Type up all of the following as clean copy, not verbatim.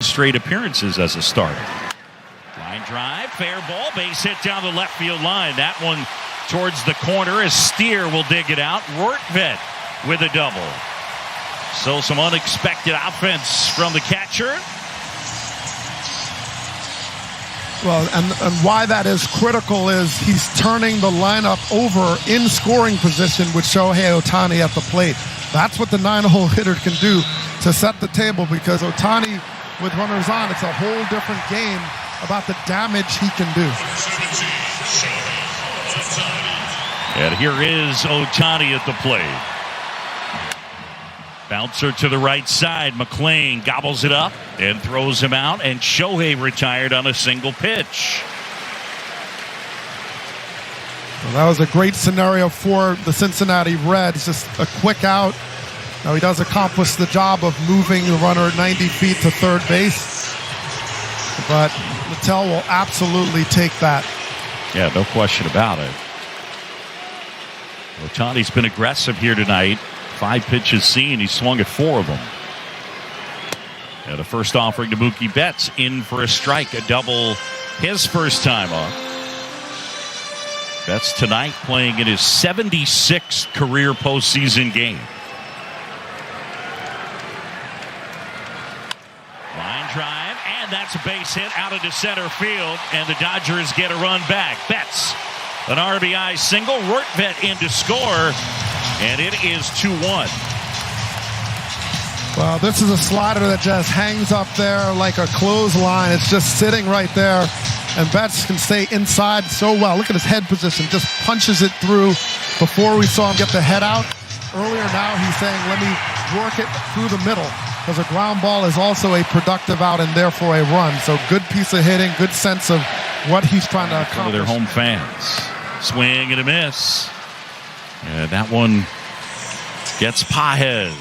straight appearances as a starter. Line drive, fair ball, base hit down the left field line. That one towards the corner as Steer will dig it out. Rortvedt with a double. So some unexpected offense from the catcher. Well, and why that is critical is he's turning the lineup over in scoring position with Shohei Ohtani at the plate. That's what the 9-hole hitter can do to set the table, because Ohtani with runners on, it's a whole different game about the damage he can do. And here is Ohtani at the plate. Bouncer to the right side. McLean gobbles it up and throws him out, and Shohei retired on a single pitch. Well, that was a great scenario for the Cincinnati Reds. Just a quick out. Now he does accomplish the job of moving the runner at 90 feet to third base. But Littell will absolutely take that. Yeah, no question about it. Ohtani's been aggressive here tonight. 5 pitches seen. He swung at 4 of them. And the first offering to Mookie Betts in for a strike, a double his first time up. Betts tonight playing in his 76th career postseason game. Line drive, and that's a base hit out into center field, and the Dodgers get a run back. Betts, an RBI single. Rortvedt in to score. And it is 2-1. Well, this is a slider that just hangs up there like a clothesline. It's just sitting right there. And Betts can stay inside so well. Look at his head position. Just punches it through. Before we saw him get the head out. Earlier now he's saying, let me work it through the middle. Because a ground ball is also a productive out and therefore a run. So good piece of hitting, good sense of what he's trying to accomplish. One of their home fans. Swing and a miss. And that one gets Pages.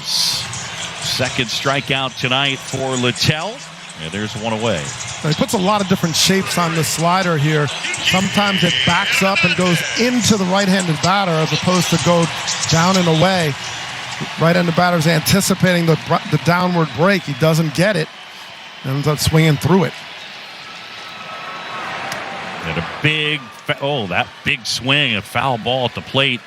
Second strikeout tonight for Littell. And there's one away. He puts a lot of different shapes on the slider here. Sometimes it backs up and goes into the right-handed batter as opposed to go down and away. Right-handed batter's anticipating the downward break. He doesn't get it. Ends up swinging through it. And a big, that big swing, a foul ball at the plate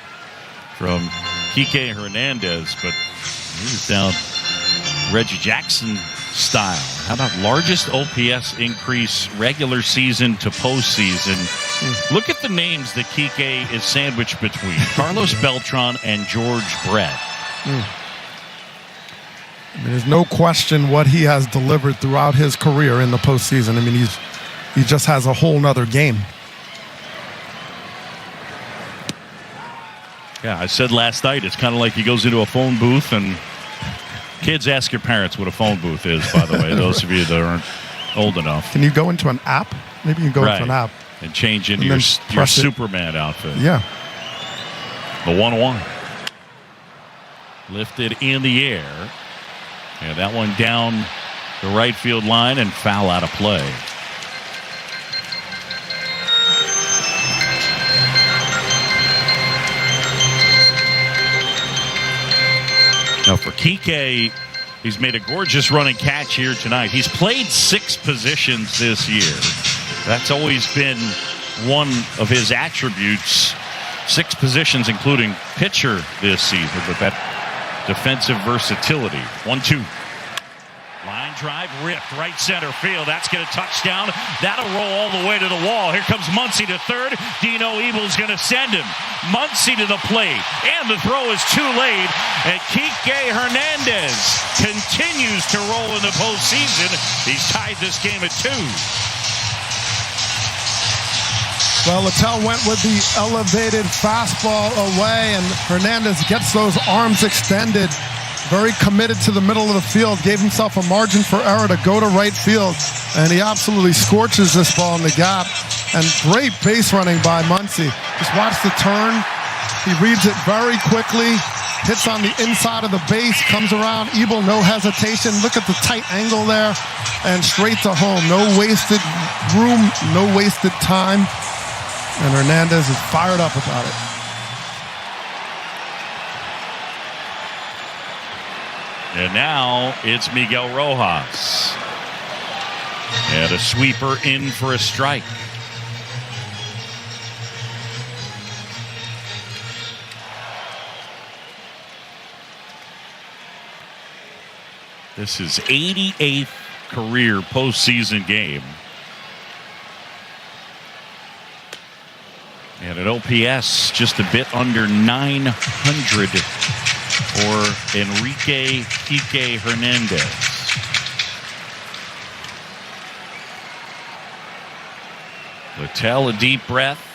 from Kike Hernandez, but he was down Reggie Jackson style. How about largest OPS increase regular season to postseason? Look at the names that Kike is sandwiched between. Carlos Beltran and George Brett. I mean, there's no question what he has delivered throughout his career in the postseason. I mean, he just has a whole nother game. Yeah, I said last night, it's kind of like he goes into a phone booth, and kids, ask your parents what a phone booth is, by the way, those of you that aren't old enough. Can you go into an app? Maybe you can go into an app. And change into your Superman outfit. Yeah. The 1-1. Lifted in the air. And that one down the right field line and foul out of play. Now for Kike, he's made a gorgeous running catch here tonight. He's played 6 positions this year. That's always been one of his attributes. 6 positions, including pitcher this season, but that defensive versatility. 1-2. Line drive ripped right center field. That's going to touchdown. That'll roll all the way to the wall. Here comes Muncy to third. Dino Ebel's going to send him. Muncy to the plate. And the throw is too late. And Kike Hernandez continues to roll in the postseason. He's tied this game at 2. Well, Littell went with the elevated fastball away, and Hernandez gets those arms extended. Very committed to the middle of the field, gave himself a margin for error to go to right field, and he absolutely scorches this ball in the gap. And great base running by Muncy. Just watch the turn. He reads it very quickly, hits on the inside of the base, comes around Ebel, no hesitation. Look at the tight angle there, and straight to home. No wasted room, no wasted time. And Hernandez is fired up about it. And now it's Miguel Rojas. And a sweeper in for a strike. This is 88th career postseason game. And an OPS just a bit under 900 for Enrique Kike Hernandez. Littell a deep breath.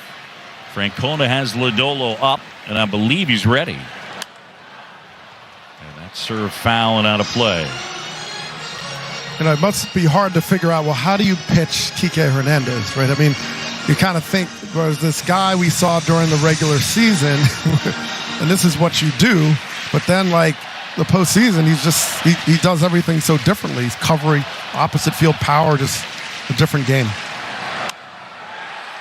Francona has Lodolo up, and I believe he's ready. And that's served foul and out of play. You know, it must be hard to figure out, well, how do you pitch Kike Hernandez, right? I mean, you kind of think, was this guy we saw during the regular season, and this is what you do, but then, like, the postseason, he does everything so differently. He's covering opposite field power, just a different game.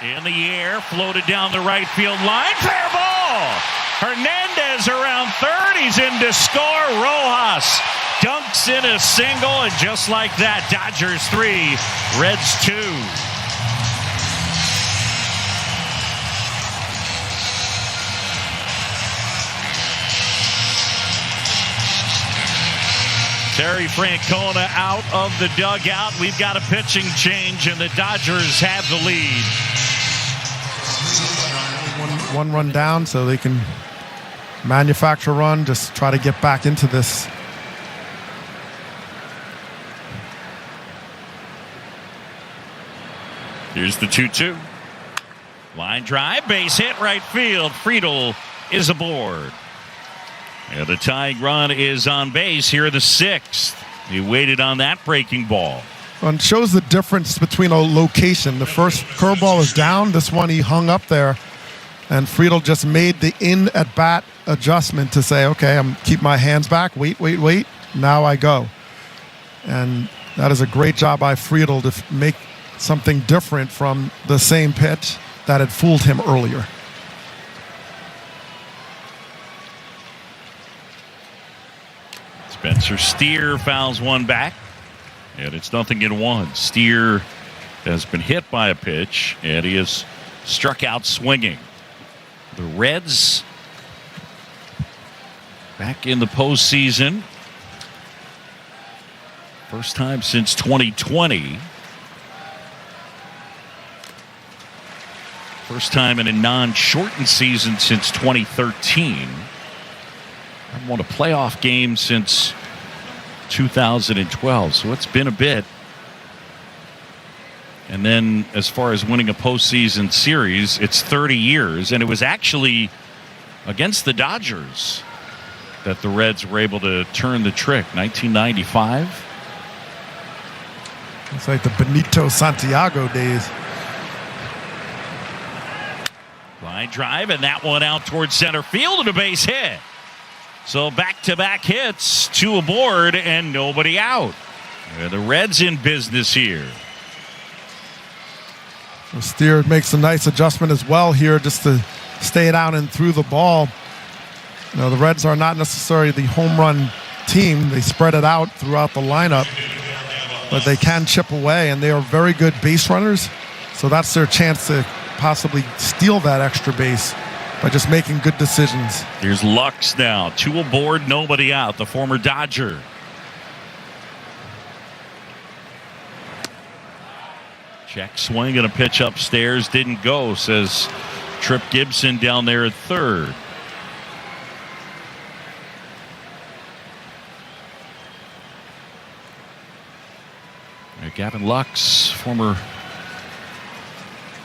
In the air, floated down the right field line, fair ball! Hernandez around third, he's in to score. Rojas dunks in a single, and just like that, Dodgers 3, Reds 2. Terry Francona out of the dugout. We've got a pitching change, and the Dodgers have the lead. One run down, so they can manufacture a run, just try to get back into this. Here's the 2-2. Line drive, base hit, right field. Friedl is aboard. And the tying run is on base here in the 6th. He waited on that breaking ball. Well, it shows the difference between a location. The first curveball was down. This one he hung up there. And Friedl just made the in-at-bat adjustment to say, okay, I'm keep my hands back. Wait. Now I go. And that is a great job by Friedl to make something different from the same pitch that had fooled him earlier. Spencer Steer fouls one back. And it's 0-1. Steer has been hit by a pitch, and he has struck out swinging. The Reds back in the postseason. First time since 2020. First time in a non-shortened season since 2013. Haven't won a playoff game since 2012, so it's been a bit. And then as far as winning a postseason series, it's 30 years, and it was actually against the Dodgers that the Reds were able to turn the trick. 1995. It's like the Benito Santiago days. Line drive, and that one out towards center field and a base hit. So back-to-back hits, 2 aboard, and nobody out. And the Reds in business here. Steer makes a nice adjustment as well here just to stay down and through the ball. You know, the Reds are not necessarily the home run team. They spread it out throughout the lineup, but they can chip away, and they are very good base runners. So that's their chance to possibly steal that extra base by just making good decisions. Here's Lux now. 2 aboard, nobody out. The former Dodger. Check swing and a pitch upstairs. Didn't go, says Tripp Gibson down there at third. Gavin Lux, former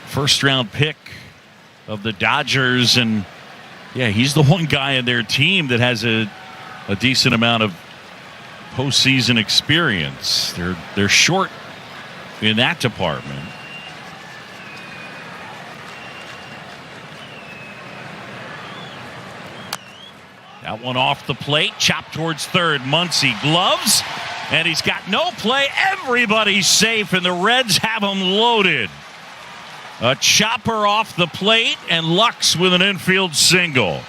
first-round pick of the Dodgers, and yeah, he's the one guy in their team that has a decent amount of postseason experience. They're short in that department. That one off the plate, chopped towards third. Muncy gloves, and he's got no play. Everybody's safe, and the Reds have him loaded. A chopper off the plate, and Lux with an infield single.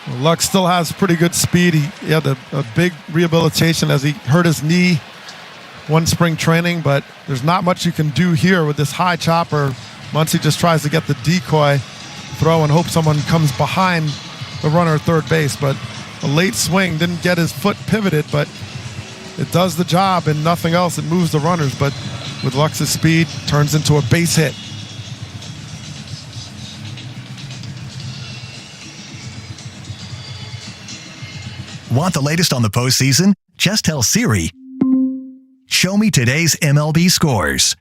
Well, Lux still has pretty good speed. He had a big rehabilitation as he hurt his knee one spring training, but there's not much you can do here with this high chopper. Muncy just tries to get the decoy throw and hope someone comes behind the runner at third base, but a late swing didn't get his foot pivoted, but it does the job and nothing else. It moves the runners, but with Lux's speed, turns into a base hit. Want the latest on the postseason? Just tell Siri, show me today's MLB scores.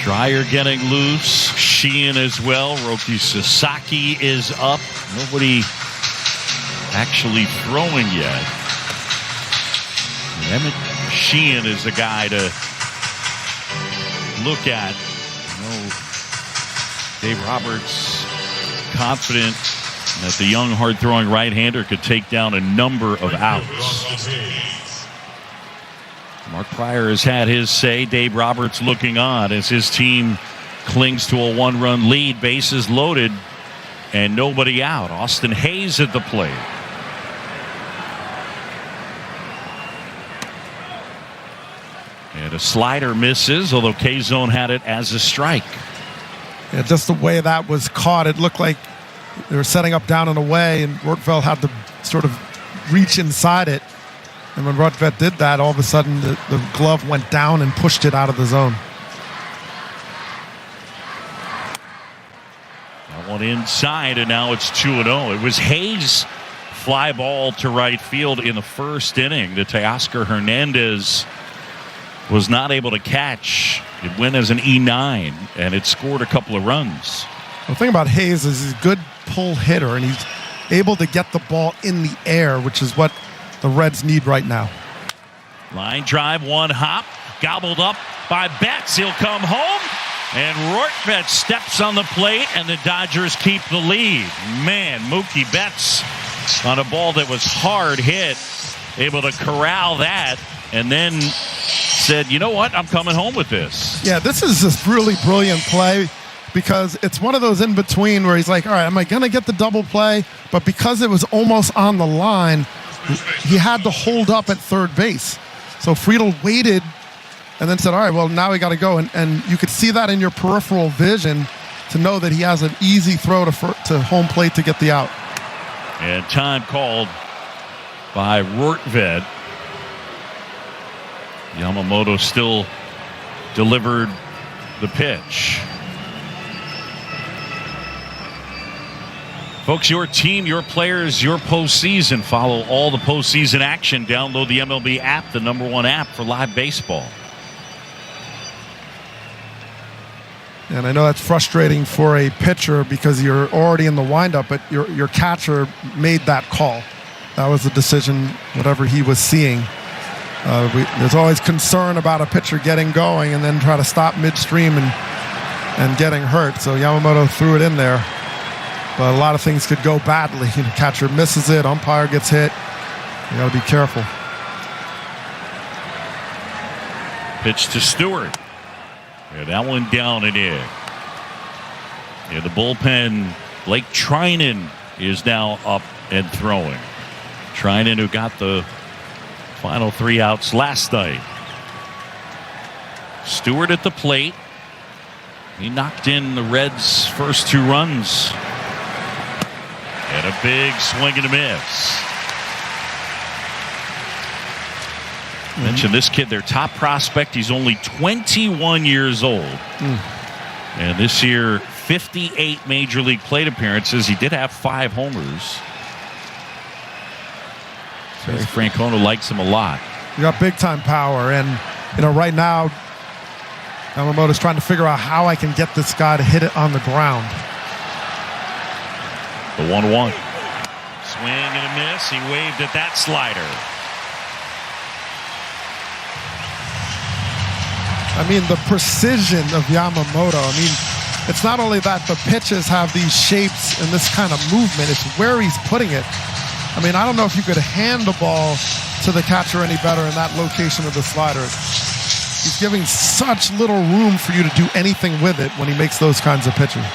Dreyer getting loose. Sheehan as well. Roki Sasaki is up. Nobody actually throwing yet. Emmett Sheehan is the guy to look at. Dave Roberts confident that the young, hard-throwing right-hander could take down a number of outs. Mark Pryor has had his say. Dave Roberts looking on as his team clings to a one-run lead. Bases loaded and nobody out. Austin Hayes at the plate. And a slider misses, although K-Zone had it as a strike. Yeah, just the way that was caught, it looked like they were setting up down and away, and Rortvedt had to sort of reach inside it. And when Rortvedt did that, all of a sudden the glove went down and pushed it out of the zone. That one inside, and now it's 2-0. It was Hayes' fly ball to right field in the first inning that Teoscar Hernandez was not able to catch. It went as an E9, and it scored a couple of runs. The thing about Hayes is he's a good pull hitter, and he's able to get the ball in the air, which is what the Reds need right now. Line drive, one hop, gobbled up by Betts. He'll come home, and Rortvedt steps on the plate, and the Dodgers keep the lead. Man, Mookie Betts on a ball that was hard hit, able to corral that, and then said, you know what, I'm coming home with this. Yeah, this is this really brilliant play because it's one of those in between where he's like, all right, am I going to get the double play? But because it was almost on the line, he had to hold up at third base. So Friedel waited and then said, all right, well, now we got to go. And you could see that in your peripheral vision to know that he has an easy throw to home plate to get the out. And time called by Rortvedt. Yamamoto still delivered the pitch. Folks, your team, your players, your postseason. Follow all the postseason action. Download the MLB app, the #1 app for live baseball. And I know that's frustrating for a pitcher because you're already in the windup, but your catcher made that call. That was the decision, whatever he was seeing. There's always concern about a pitcher getting going and then try to stop midstream and getting hurt. So Yamamoto threw it in there. But a lot of things could go badly. The catcher misses it, umpire gets hit. You got to be careful. Pitch to Stewart. Yeah, that one down and in. Yeah, the bullpen, Blake Treinen is now up and throwing. Treinen, who got the final 3 outs last night. Stewart at the plate. He knocked in the Reds' first 2 runs. And a big swing and a miss. Mentioned this kid, their top prospect. He's only 21 years old. And this year, 58 Major League plate appearances. He did have 5 homers. Terry Francona likes him a lot. You got big-time power. And, right now, Yamamoto's trying to figure out how I can get this guy to hit it on the ground. The 1-1. Swing and a miss. He waved at that slider. I mean, the precision of Yamamoto. I mean, it's not only that the pitches have these shapes and this kind of movement, it's where he's putting it. I mean, I don't know if you could hand the ball to the catcher any better in that location of the slider. He's giving such little room for you to do anything with it when he makes those kinds of pitches.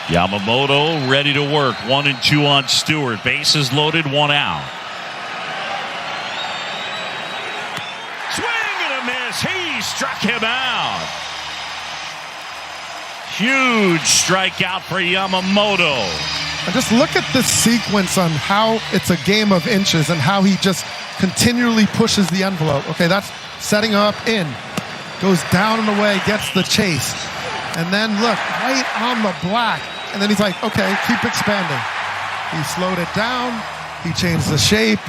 Yamamoto ready to work. 1-2 on Stewart. Bases loaded, 1 out. Swing and a miss. He struck him out. Huge strikeout for Yamamoto. And just look at this sequence on how it's a game of inches and how he just continually pushes the envelope. Okay, that's setting up in. Goes down and away, gets the chase. And then look, right on the black. And then he's like, okay, keep expanding. He slowed it down. He changed the shape.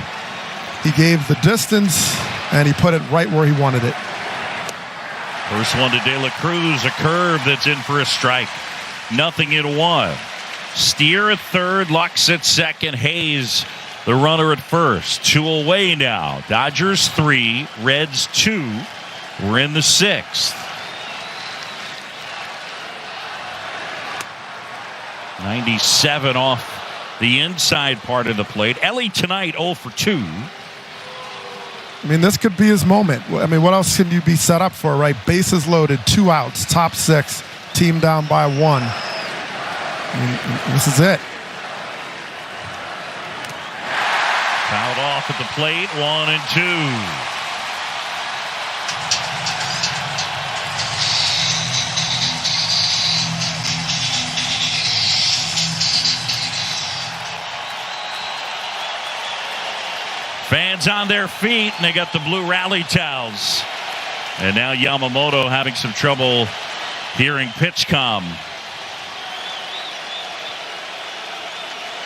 He gave the distance. And he put it right where he wanted it. First one to De La Cruz, a curve that's in for a strike. 0-1. Steer at third, Lux at second, Hayes the runner at first. 2 away now. Dodgers 3, Reds 2. We're in the 6th. 97 off the inside part of the plate. Ellie tonight 0 for 2. I mean, this could be his moment. I mean, what else can you be set up for, right? Bases loaded, 2 outs, top 6, team down by 1. I mean, this is it. Fouled off at the plate, 1-2. Fans on their feet, and they got the blue rally towels. And now Yamamoto having some trouble hearing PitchCom.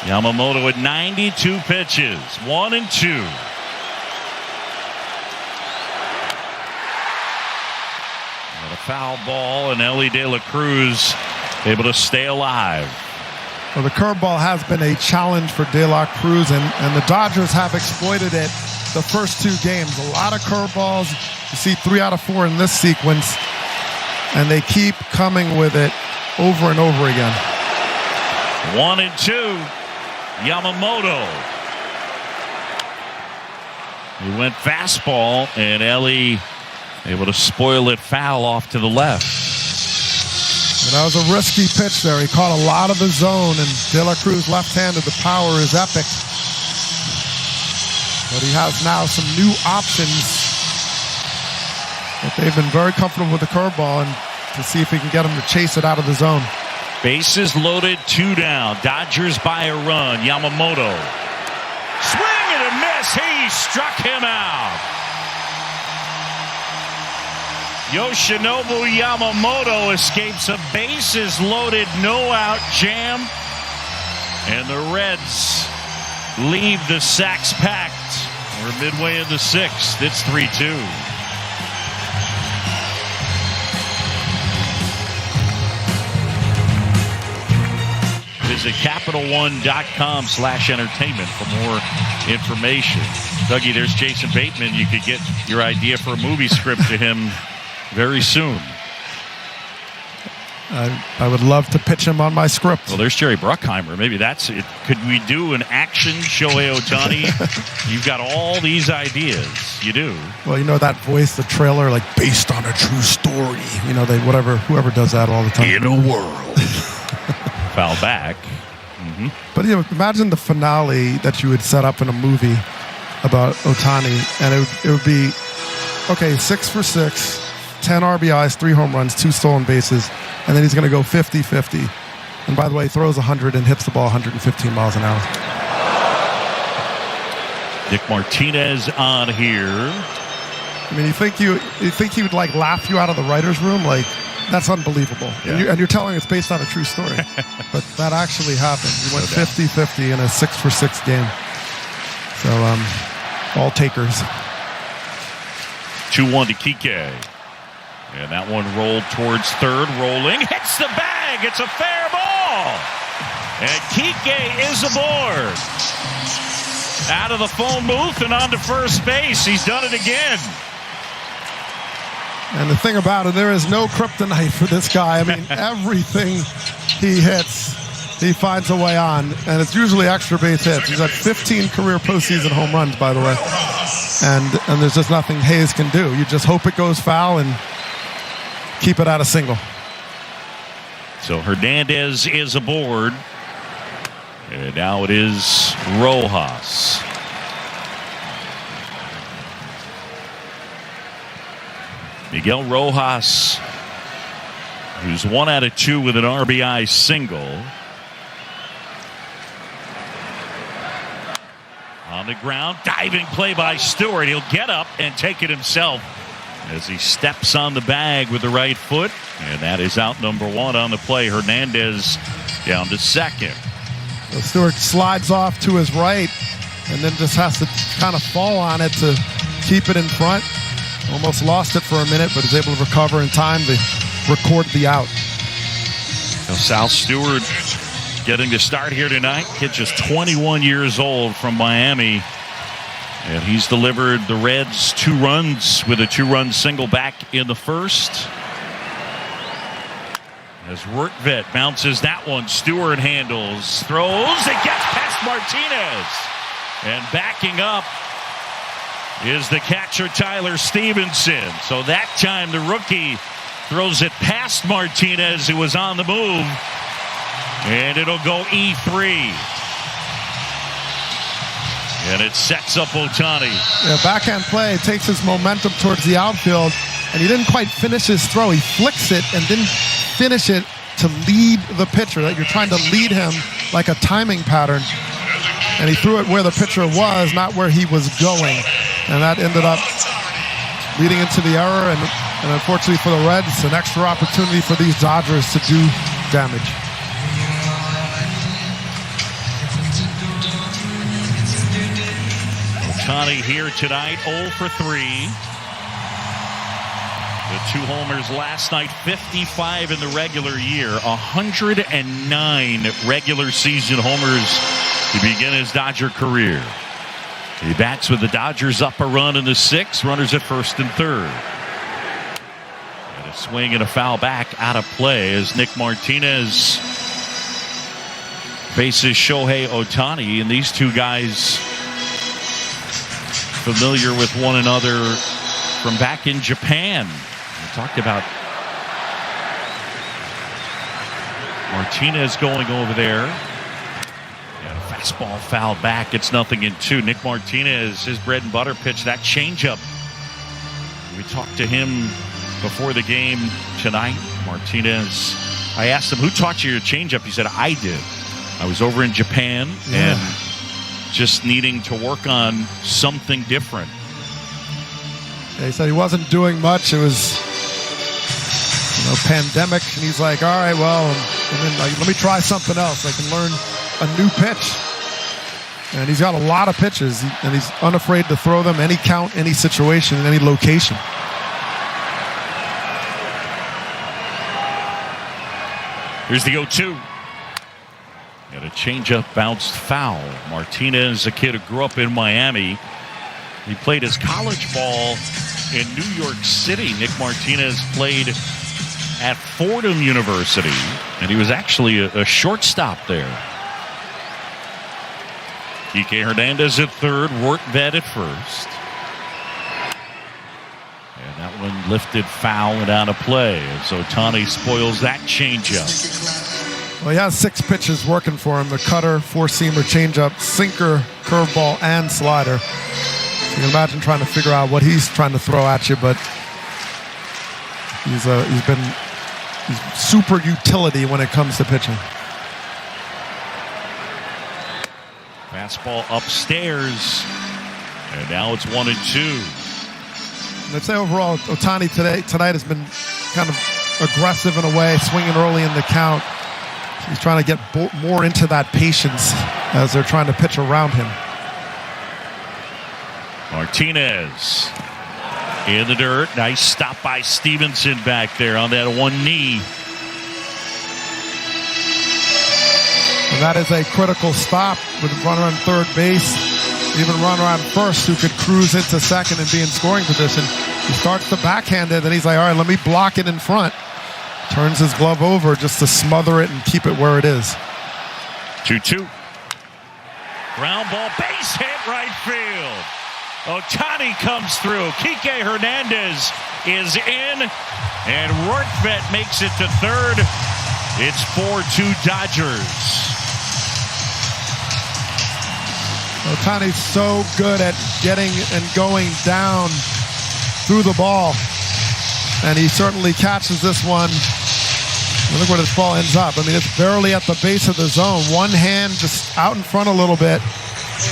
Yamamoto at 92 pitches, 1-2. And a foul ball, and Ellie De La Cruz able to stay alive. Well, the curveball has been a challenge for De La Cruz, and the Dodgers have exploited it the first 2 games. A lot of curveballs. You see 3 out of 4 in this sequence, and they keep coming with it over and over again. 1-2. Yamamoto. He went fastball, and Ellie able to spoil it foul off to the left. And that was a risky pitch there. He caught a lot of the zone, and De La Cruz left-handed. The power is epic. But he has now some new options. But they've been very comfortable with the curveball, and to see if he can get him to chase it out of the zone. Bases loaded, 2 down. Dodgers by a run. Yamamoto. Swing and a miss. He struck him out. Yoshinobu Yamamoto escapes a bases loaded, no out jam. And the Reds leave the sacks packed. We're midway in the 6th. It's 3-2. Visit CapitalOne.com/entertainment for more information. Dougie, there's Jason Bateman. You could get your idea for a movie script to him very soon. I would love to pitch him on my script. Well, there's Jerry Bruckheimer. Maybe that's it. Could we do an action Shohei Ohtani? You've got all these ideas. You do. Well, you know that voice, the trailer, like based on a true story. You know, whoever does that all the time. In a world. Foul back. Mm-hmm. But you know, imagine the finale that you would set up in a movie about Ohtani, and it would be, okay, 6 for 6, 10 RBIs, 3 home runs, 2 stolen bases, and then he's going to go 50-50. And by the way, throws 100 and hits the ball 115 miles an hour. Nick Martinez on here. I mean, you think he would like laugh you out of the writer's room? Like, that's unbelievable. Yeah. And you're telling it's based on a true story. But that actually happened. He went 50-50 in a 6 for 6 game. So, all takers. 2-1 to Kike. And that one rolled towards third, rolling. Hits the bag. It's a fair ball. And Kike is aboard. Out of the phone booth and onto first base. He's done it again. And the thing about it, there is no kryptonite for this guy. I mean, everything he hits, he finds a way on. And it's usually extra base hits. He's had 15 career postseason home runs, by the way. And there's just nothing Hayes can do. You just hope it goes foul and keep it out of single. So Hernandez is aboard. And now it is Rojas. Miguel Rojas, who's 1 out of 2 with an RBI single. On the ground, diving play by Stewart. He'll get up and take it himself as he steps on the bag with the right foot. And that is out number 1 on the play. Hernandez down to second. So Stewart slides off to his right and then just has to kind of fall on it to keep it in front. Almost lost it for a minute, but is able to recover in time to record the out. Now Sal Stewart getting to start here tonight. Kid just 21 years old from Miami. And he's delivered the Reds 2 runs with a 2-run single back in the first. As Rortvedt bounces that one, Stewart handles, throws, it gets past Martinez. And backing up is the catcher Tyler Stevenson. So that time the rookie throws it past Martinez, who was on the move. And it'll go E3. And it sets up Ohtani. Yeah, backhand play takes his momentum towards the outfield, and he didn't quite finish his throw. He flicks it and didn't finish it to lead the pitcher. That you're trying to lead him like a timing pattern. And he threw it where the pitcher was, not where he was going. And that ended up leading into the error. And unfortunately for the Reds, an extra opportunity for these Dodgers to do damage. Ohtani here tonight, 0 for 3. The 2 homers last night, 55 in the regular year, 109 regular season homers to begin his Dodger career. He bats with the Dodgers up a run in the 6th, runners at first and third. And a swing and a foul back out of play as Nick Martinez faces Shohei Ohtani, and these two guys familiar with one another from back in Japan. We talked about Martinez going over there. And a fastball fouled back. It's 0-2. Nick Martinez, his bread and butter pitch, that changeup. We talked to him before the game tonight. Martinez, I asked him, who taught you your changeup? He said, I did. I was over in Japan and just needing to work on something different. Yeah, he said he wasn't doing much. It was, pandemic, and he's like, all right, well, let me try something else. I can learn a new pitch. And he's got a lot of pitches, and he's unafraid to throw them any count, any situation, in any location. Here's the 0-2. And a changeup bounced foul. Martinez, a kid who grew up in Miami. He played his college ball in New York City. Nick Martinez played at Fordham University, and he was actually a shortstop there. Kike Hernandez at third, Rortvedt at first. And that one lifted foul and out of play as Ohtani spoils that changeup. Well, he has 6 pitches working for him: the cutter, 4-seamer, changeup, sinker, curveball, and slider. You can imagine trying to figure out what he's trying to throw at you, but he's super utility when it comes to pitching. Fastball upstairs, and now it's 1-2. I'd say overall, Ohtani tonight has been kind of aggressive in a way, swinging early in the count. He's trying to get more into that patience as they're trying to pitch around him. Martinez in the dirt. Nice stop by Stevenson back there on that one knee. And that is a critical stop with a runner on third base, even runner on first who could cruise into second and be in scoring position. He starts to backhand it, and he's like, all right, let me block it in front. Turns his glove over just to smother it and keep it where it is. 2-2. Ground ball, base hit, right field. Ohtani comes through. Kike Hernandez is in, and Rortvedt makes it to third. It's 4-2 Dodgers. Ohtani's so good at getting and going down through the ball, and he certainly catches this one. Look where this ball ends up. I mean, it's barely at the base of the zone. One hand just out in front a little bit,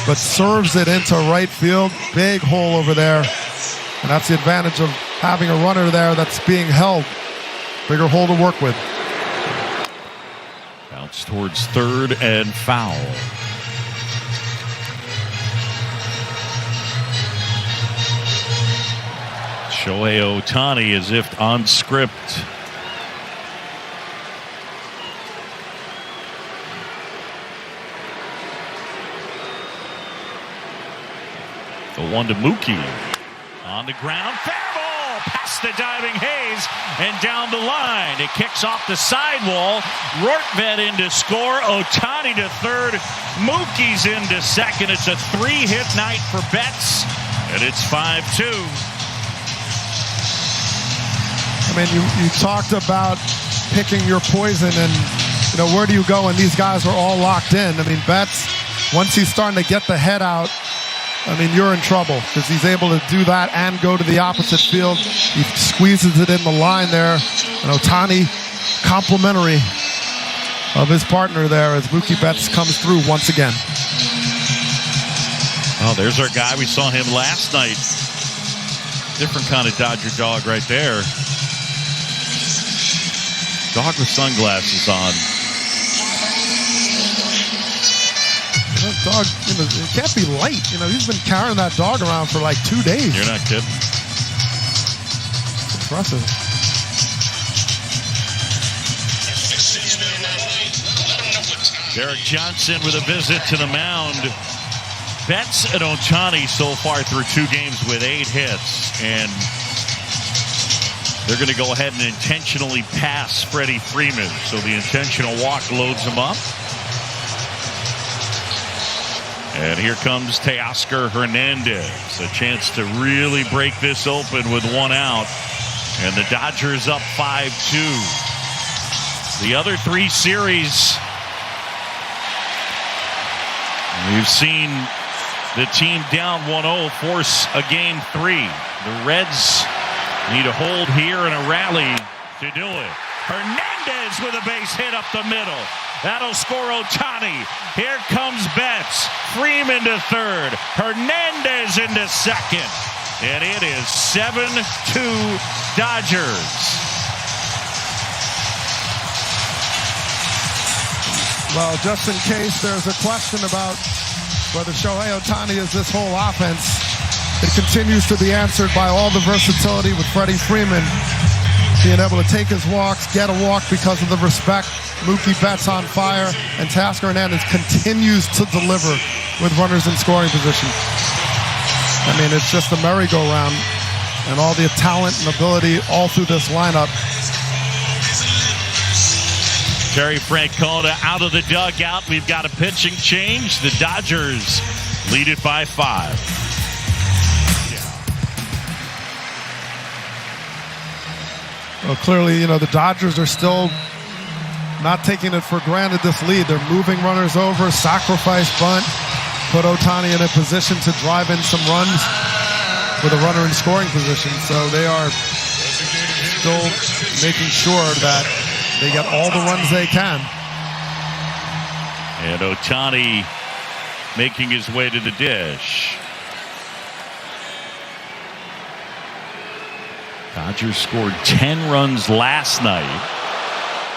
but serves it into right field. Big hole over there, and that's the advantage of having a runner there that's being held. Bigger hole to work with. Bounce towards third and foul. Shohei Ohtani as if on script. The one to Mookie. On the ground. Fair ball. Past the diving Hayes and down the line. It kicks off the sidewall. Rortvedt in to score. Ohtani to third. Mookie's into second. It's a 3-hit night for Betts. And it's 5-2. I mean, you talked about picking your poison and, you know, where do you go when these guys are all locked in? I mean, Betts, once he's starting to get the head out, I mean, you're in trouble because he's able to do that and go to the opposite field. He squeezes it in the line there. And Ohtani, complimentary of his partner there as Mookie Betts comes through once again. Oh, there's our guy. We saw him last night. Different kind of Dodger dog right there. Dog with sunglasses on. That dog, you know, it can't be light. You know, he's been carrying that dog around for like 2 days. You're not kidding. It's impressive. Derek Johnson with a visit to the mound. Betts and Ohtani so far through 2 games with 8 hits, and they're going to go ahead and intentionally pass Freddie Freeman. So the intentional walk loads him up. And here comes Teoscar Hernandez. A chance to really break this open with 1 out. And the Dodgers up 5-2. The other 3 series, we've seen the team down 1-0 force a game 3. The Reds need a hold here and a rally to do it. Hernandez with a base hit up the middle. That'll score Ohtani. Here comes Betts. Freeman to third. Hernandez into second. And it is 7-2 Dodgers. Well, just in case there's a question about whether Shohei Ohtani is this whole offense, it continues to be answered by all the versatility with Freddie Freeman being able to take his walks, get a walk because of the respect. Mookie Betts on fire, and Teoscar Hernandez continues to deliver with runners in scoring position. I mean, it's just a merry-go-round, and all the talent and ability all through this lineup. Terry Francona out of the dugout. We've got a pitching change. The Dodgers lead it by 5. Well, clearly, you know, the Dodgers are still not taking it for granted, this lead. They're moving runners over, sacrifice bunt, put Ohtani in a position to drive in some runs with a runner in scoring position. So they are still making sure that they get all the runs they can. And Ohtani making his way to the dish. Dodgers scored 10 runs last night.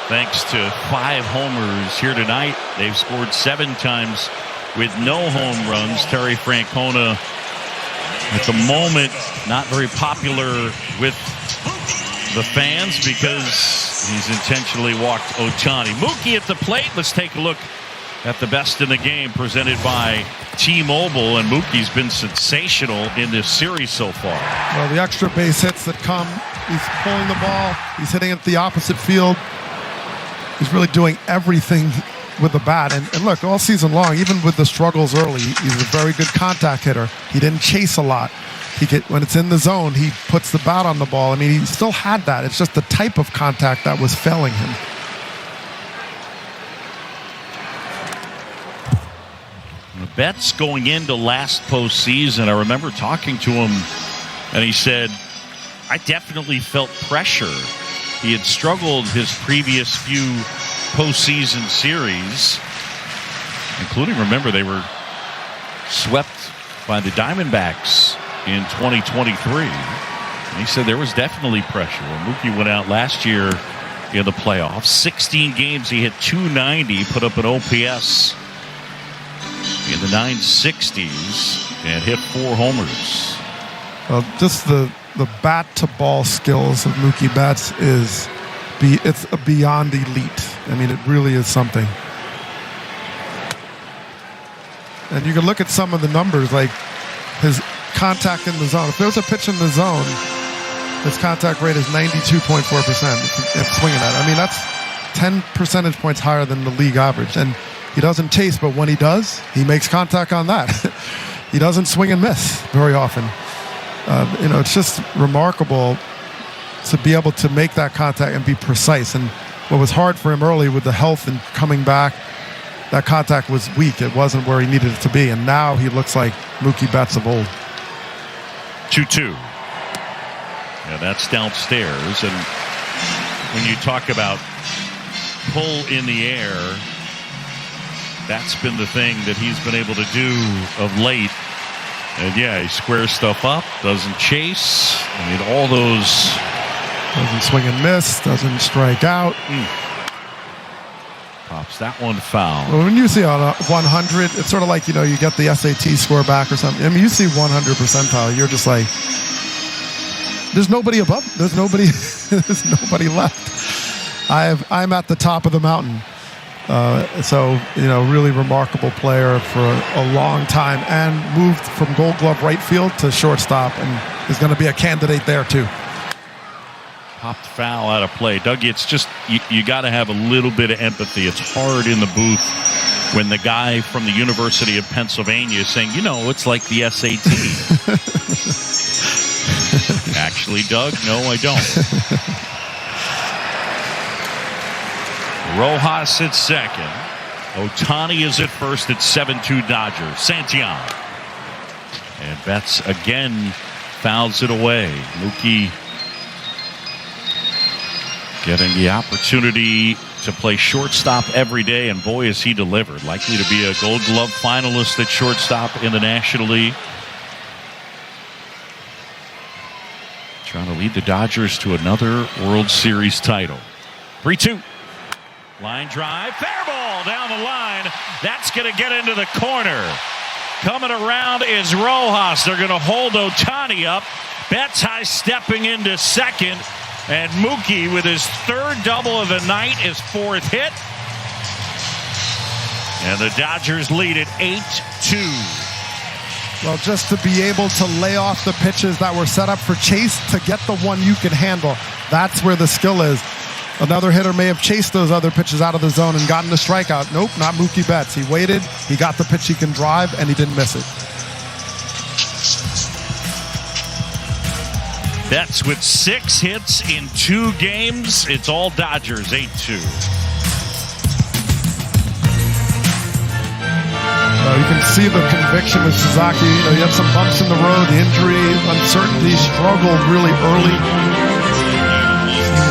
Thanks to 5 homers here tonight. They've scored 7 times with no home runs. Terry Francona, at the moment, not very popular with the fans because he's intentionally walked Ohtani. Mookie at the plate. Let's take a look at the best in the game presented by T-Mobile, and Mookie's been sensational in this series so far. Well, the extra base hits that come, he's pulling the ball, he's hitting it the opposite field. He's really doing everything with the bat. And look, all season long, even with the struggles early, he's a very good contact hitter. He didn't chase a lot. When it's in the zone, he puts the bat on the ball. I mean, he still had that. It's just the type of contact that was failing him. Betts going into last postseason, I remember talking to him, and he said, I definitely felt pressure. He had struggled his previous few postseason series, including, remember, they were swept by the Diamondbacks in 2023. And he said there was definitely pressure. When Mookie went out last year in the playoffs, 16 games, he hit .290, put up an OPS in the 960s, and hit 4 homers. Well, just the bat-to-ball skills of Mookie Betts it's beyond elite. I mean, it really is something. And you can look at some of the numbers, like his contact in the zone. If there's a pitch in the zone, his contact rate is 92.4% if swinging at it. I mean, that's 10 percentage points higher than the league average. And he doesn't chase, but when he does, he makes contact on that. He doesn't swing and miss very often. It's just remarkable to be able to make that contact and be precise. And what was hard for him early with the health and coming back, that contact was weak. It wasn't where he needed it to be. And now he looks like Mookie Betts of old. 2-2. Yeah, that's downstairs. And when you talk about pull in the air, that's been the thing that he's been able to do of late. And yeah, he squares stuff up, doesn't chase. I mean, all those. Doesn't swing and miss, doesn't strike out. Pops that one foul. Well, when you see on a 100, it's sort of like, you get the SAT score back or something. I mean, you see 100 percentile, you're just like, there's nobody above, there's nobody left. I'm at the top of the mountain. So, really remarkable player for a long time, and moved from Gold Glove right field to shortstop, and is going to be a candidate there too. Popped foul out of play. Doug, it's just, you got to have a little bit of empathy. It's hard in the booth when the guy from the University of Pennsylvania is saying, it's like the SAT. Actually, Doug, no, I don't. Rojas at second. Ohtani is at first at 7-2 Dodgers. Santillan. And Betts again fouls it away. Mookie getting the opportunity to play shortstop every day, and boy, has he delivered. Likely to be a Gold Glove finalist at shortstop in the National League. Trying to lead the Dodgers to another World Series title. 3-2. Line drive, fair ball down the line. That's going to get into the corner. Coming around is Rojas. They're going to hold Ohtani up. Betts high stepping into second. And Mookie with his third double of the night, his fourth hit. And the Dodgers lead at 8-2. Well, just to be able to lay off the pitches that were set up for Chase to get the one you can handle, that's where the skill is. Another hitter may have chased those other pitches out of the zone and gotten the strikeout. Nope, not Mookie Betts. He waited, he got the pitch he can drive, and he didn't miss it. Betts with 6 hits in 2 games. It's all Dodgers, 8-2. You can see the conviction with Sasaki. He had some bumps in the road, the injury, uncertainty, struggled really early.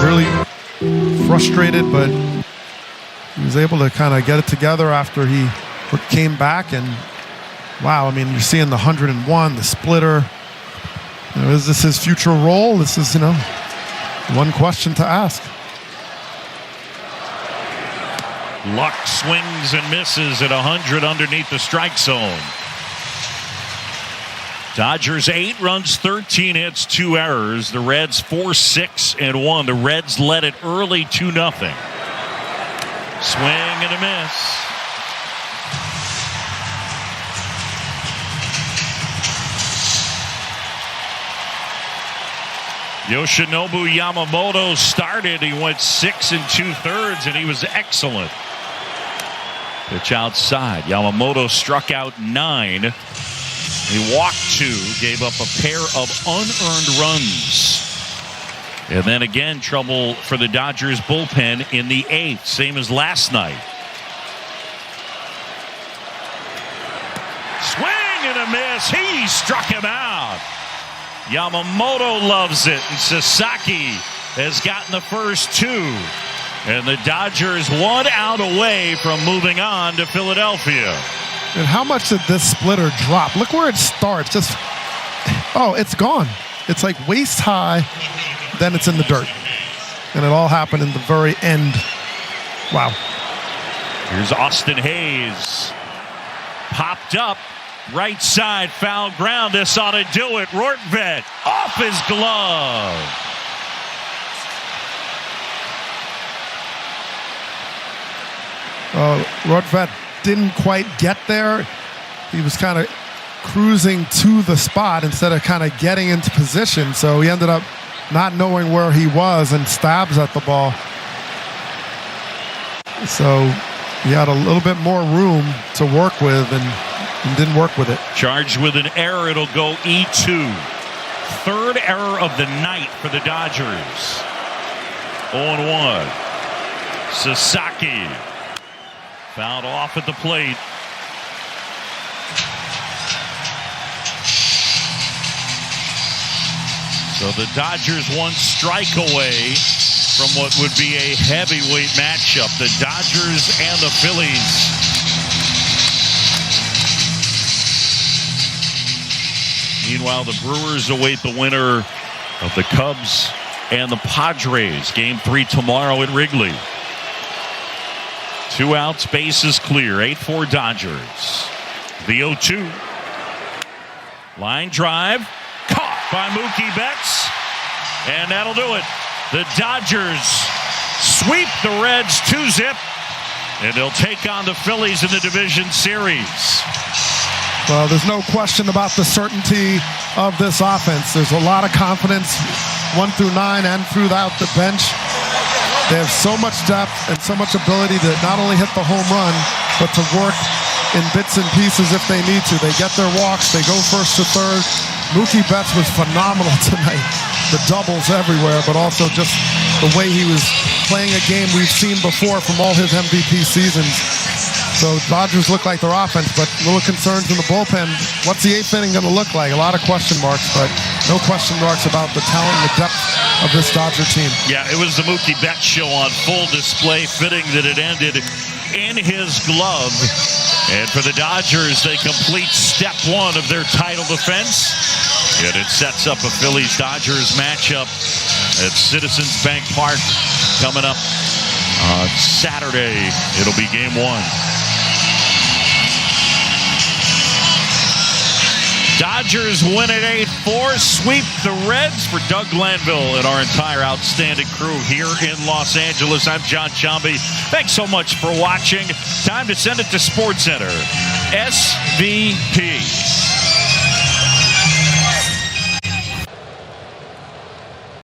Really frustrated, but he was able to kind of get it together after he came back. And wow, I mean, you're seeing the 101, the splitter. Is this his future role? This is, one question to ask. Luck swings and misses at 100 underneath the strike zone. Dodgers 8 runs, 13 hits, 2 errors. The Reds 4-6-1. The Reds led it early 2-0. Swing and a miss. Yoshinobu Yamamoto started. He went 6 2/3, and he was excellent. Pitch outside. Yamamoto struck out 9. He walked 2, gave up a pair of unearned runs. And then again, trouble for the Dodgers bullpen in the 8th, same as last night. Swing and a miss. He struck him out. Yamamoto loves it, and Sasaki has gotten the first 2. And the Dodgers 1 out away from moving on to Philadelphia. And how much did this splitter drop? Look where it starts. Just, oh, it's gone. It's like waist high, then it's in the dirt. And it all happened in the very end. Wow. Here's Austin Hayes. Popped up. Right side, foul ground. This ought to do it. Rortvedt off his glove. Rortvedt didn't quite get there. He was kind of cruising to the spot instead of kind of getting into position. So he ended up not knowing where he was and stabs at the ball. So he had a little bit more room to work with and didn't work with it. Charged with an error, it'll go E2. Third error of the night for the Dodgers. 0-1. Sasaki fouled off at the plate. So the Dodgers 1 strike away from what would be a heavyweight matchup. The Dodgers and the Phillies. Meanwhile, the Brewers await the winner of the Cubs and the Padres. Game 3 tomorrow at Wrigley. 2 outs, bases clear. 8-4 Dodgers. The 0-2. Line drive. Caught by Mookie Betts. And that'll do it. The Dodgers sweep the Reds 2-zip. And they'll take on the Phillies in the division series. Well, there's no question about the certainty of this offense. There's a lot of confidence 1 through 9 and throughout the bench. They have so much depth and so much ability to not only hit the home run, but to work in bits and pieces if they need to. They get their walks. They go first to third. Mookie Betts was phenomenal tonight. The doubles everywhere, but also just the way he was playing a game we've seen before from all his MVP seasons. So Dodgers look like their offense, but little concerns in the bullpen. What's the 8th inning going to look like? A lot of question marks, but no question marks about the talent and the depth of this Dodger team. Yeah, it was the Mookie Betts show on full display. Fitting that it ended in his glove. And for the Dodgers, they complete step 1 of their title defense. And it sets up a Phillies-Dodgers matchup at Citizens Bank Park coming up on Saturday. It'll be game 1. Dodgers win at 8-4, sweep the Reds. For Doug Glanville and our entire outstanding crew here in Los Angeles, I'm John Chambi. Thanks so much for watching. Time to send it to SportsCenter. SVP.